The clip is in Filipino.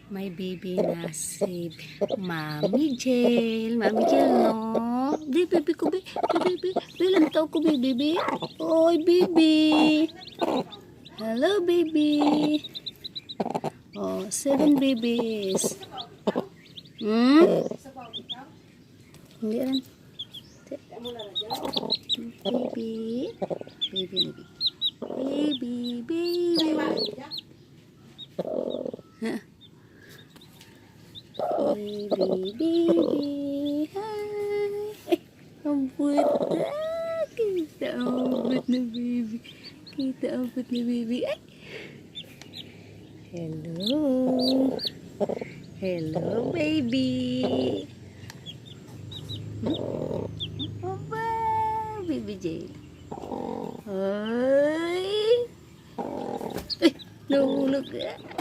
May baby na si Mommy Jail. Mommy Jail, no? Di, baby ko, baby. Ilang taon ko, baby? Oy, baby. Hello, baby. Oh, 7 babies. Hindi rin. Baby. Huh? Baby. Hi. Ang buta. Kita ang abot na baby. Ay. Hello, baby. Aba, baby Jane. Ay. Nahulog ka.